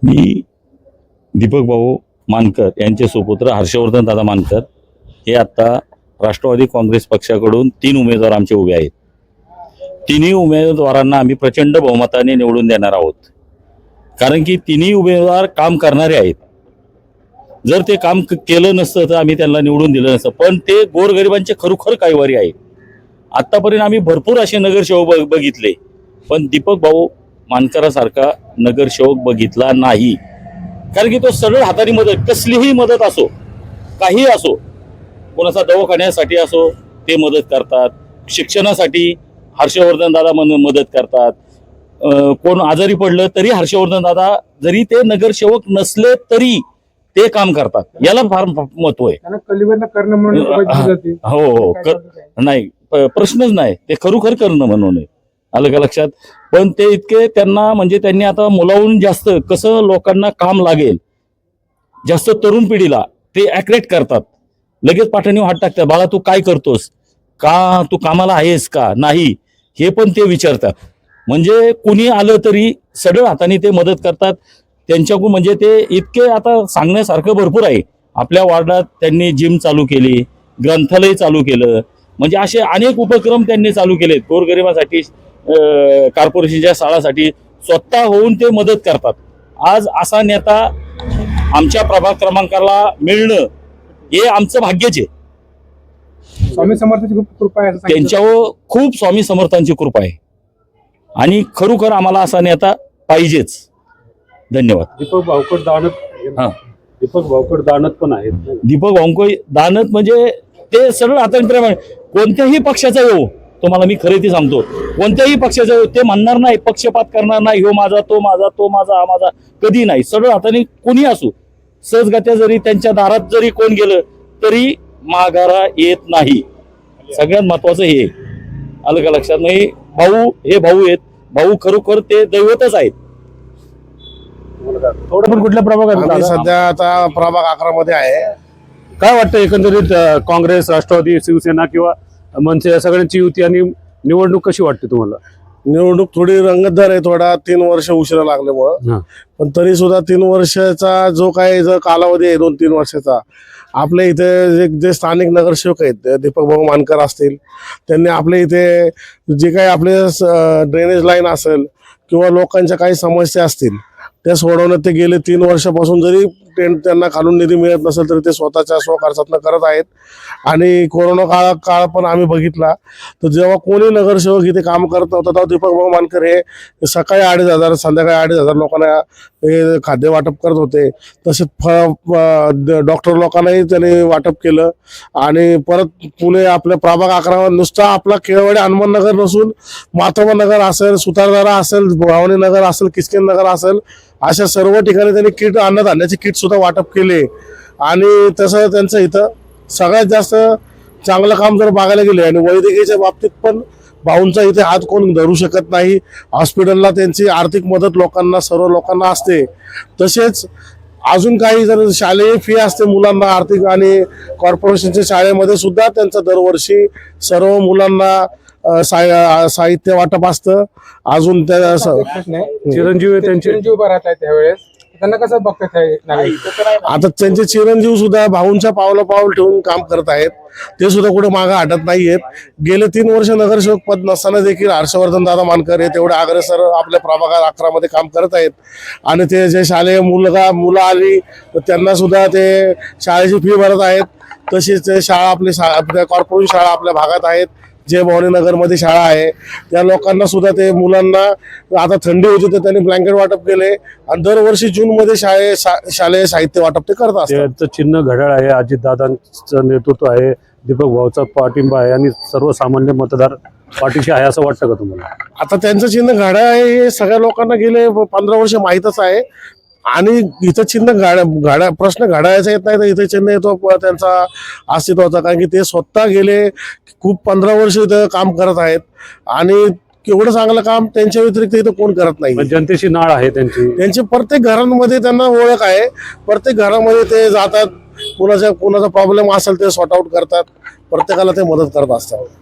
मी दीपक भाऊ मानकर यांचे सुपुत्र हर्षवर्धन दादा मानकर हे आता राष्ट्रवादी काँग्रेस पक्षाकडून 3 उमेदवार आमचे उभे आहेत। तिन्ही उमेदवारांना आम्ही प्रचंड बहुमताने निवडून देणार आहोत, कारण की तिन्ही उमेदवार काम करणारे आहेत। जर ते काम केलं नसतं तर आम्ही त्यांना निवडून दिलं नसतं, पण ते गोरगरिबांचे खरोखर कायवारी आहे। आतापर्यंत आम्ही भरपूर असे नगरसेवक बघितले, पण दीपक भाऊ मानकरासारखा नगरसेवक बघितला नाही। कारण की तो सरळ हाताने मदत, कसलीही मदत असो, काही असो, कोणाचा दवाखान्यासाठी असो ते मदत करतात, शिक्षणासाठी हर्षवर्धन दादा मदत करतात, कोण आजारी पडलं तरी हर्षवर्धन दादा जरी ते नगरसेवक नसले तरी ते काम करतात। याला फार महत्व आहे। हो नाही प्रश्नच नाही, ते खरोखर करणं म्हणून आहे, आलं का लक्षात। पण ते इतके त्यांना म्हणजे त्यांनी आता मुलावून जास्त कसं लोकांना काम लागेल, जास्त तरुण पिढीला ते अट्रॅक्ट करतात, लगेच पाठीवर हात टाकतात, बाळा तू काय करतोस का, तू कामाला आहेस का नाही हे पण ते विचारतात। म्हणजे कुणी आलं तरी सरळ हाताने ते मदत करतात त्यांच्याकडून। म्हणजे ते इतके आता सांगण्यासारखं भरपूर आहे। आपल्या वार्डात त्यांनी जिम चालू केली, ग्रंथालय चालू केलं, म्हणजे असे अनेक उपक्रम त्यांनी चालू केलेत गोरगरिबासाठी, कॉर्पोरेशनच्या शाळासाठी स्वतः होऊन ते मदत करतात। आज असा नेता आमच्या प्रभाग क्रमांकाला मिळणं हे आमचं भाग्यच आहे। स्वामी समर्थांची खूप कृपा आहे, त्यांच्यावर खूप स्वामी समर्थांची कृपा आहे आणि खरोखर आम्हाला असा नेता पाहिजेच। धन्यवाद। दीपक भाऊकड दानत, हा दीपक भाऊकड दानत पण आहेत। दीपक भाऊंको दानत म्हणजे ते सरळ हाताने कोणत्याही पक्षाचा येऊ, तुम्हाला मी खरे ते सांगतो, कोणत्याही पक्षाचा येऊ ते म्हणणार नाही, पक्षपात करणार नाही, ह्यो माझा तो माझा तो माझा हा माझा, कधी नाही। सरळ हाताने कोणी असू, सहजगत्या जरी त्यांच्या दारात जरी कोण गेलं तरी माघारा येत नाही। सगळ्यात महत्वाचं हे आलं का लक्षात। नाही भाऊ हे भाऊ आहेत, भाऊ खरोखर ते दैवतच आहेत। थोडं पण कुठल्या प्रभागात आम्ही सध्या आता प्रभाग 11 मध्ये आहे। काय वाटतं एकंदरीत काँग्रेस, राष्ट्रवादी, शिवसेना किंवा मनसे या सगळ्यांची युती आणि निवडणूक कशी वाटते तुम्हाला? निवडणूक थोडी रंगतदार आहे, थोडा 3 वर्ष उशिरा लागल्यामुळं, पण तरी सुद्धा 3 वर्षाचा जो काही जर कालावधी आहे 2-3 वर्षाचा, आपल्या इथे जे स्थानिक नगरसेवक आहेत दीपक भाऊ मानकर असतील, त्यांनी आपल्या इथे जे काही आपले ड्रेनेज लाईन असेल किंवा लोकांच्या काही समस्या असतील त्या सोडवण्यात ते गेले 3 वर्षापासून, जरी त्यांना खालून निधी मिळत नसेल तरी ते स्वतःच्या स्वखर्चातनं करत आहेत। आणि कोरोना काळ पण आम्ही बघितला, तर जेव्हा कोणी नगरसेवक इथे काम करत नव्हता तेव्हा दीपक भाऊ मानकर हे सकाळी 2,500 संध्याकाळी 2,500 लोकांना हे खाद्य वाटप करत होते। तसेच डॉक्टर लोकांनाही त्यांनी वाटप केलं। आणि परत पुणे आपल्या प्रभाग 11 नुसता आपला केळवडे हनुमान नगर नसून मातोबा नगर असेल, सुतारदारा असेल, भवानी नगर असेल, किसकिन नगर असेल, अशा सर्व ठिकाणी त्यांनी किट, अन्नधान्याचे किट सुद्धा वाटप केले। आणि तसं त्यांचं इथं सगळ्यात जास्त चांगलं काम जर बघायला गेले, आणि वैद्यकीयच्या बाबतीत पण भाऊंचा इथे हात कोण धरू शकत नाही। हॉस्पिटलला त्यांची आर्थिक मदत लोकांना, सर्व लोकांना असते। तसेच अजून काही जर शालेय फी असते मुलांना आर्थिक, आणि कॉर्पोरेशनच्या शाळेमध्ये सुद्धा त्यांचं दरवर्षी सर्व मुलांना साहित्य वाटप असतं। अजून त्या चिरंजीव त्यांचे उभा राहत आहेत त्यावेळेस, त्यांना कसं बघतात आता त्यांचे चिरंजीव सुद्धा भाऊंच्या पावला पाऊल ठेवून काम करत आहेत, ते सुद्धा कुठे मागे हटत नाहीयेत। गेले 3 वर्ष नगरसेवक पद नसताना देखील हर्षवर्धन दादा मानकर हे तेवढे अग्रेसर आपल्या प्रभागात 11 मध्ये काम करत आहेत। आणि ते जे शालेय मुलं आली तर त्यांना सुद्धा ते शाळेची फी भरत आहेत। तसेच ते शाळा आपल्या कॉर्पोरेशन शाळा आपल्या भागात आहेत, जे भवानी नगरमध्ये शाळा आहे त्या लोकांना सुद्धा ते मुलांना, आता थंडी होती तर त्यांनी ब्लँकेट वाटप केले, आणि दरवर्षी जूनमध्ये शालेय साहित्य वाटप ते करत असतात। त्याचं चिन्ह घड्याळ आहे, अजितदादांचं नेतृत्व आहे, दीपक भाऊचा पाठिंबा आहे, आणि सर्वसामान्य मतदार पाठीशी आहे असं वाटतं का तुम्हाला? आता त्यांचं चिन्ह घड्याळ आहे हे सगळ्या लोकांना गेले 15 वर्ष माहीतच आहे। आणि इथं चिन्ह प्रश्न घड्याळाचा येत नाही, तर इथे चिन्ह येतो त्यांचा अस्तित्वाचा, कारण की ते स्वतः गेले खूप 15 वर्ष इथं काम करत आहेत। आणि एवढं चांगलं काम त्यांच्या व्यतिरिक्त इथं कोण करत नाही। जनतेशी नाळ आहे त्यांची प्रत्येक घरांमध्ये त्यांना ओळख आहे, प्रत्येक घरामध्ये ते जातात, कुणाचा प्रॉब्लेम असेल ते सॉर्ट आउट करतात, प्रत्येकाला ते मदत करत असतात।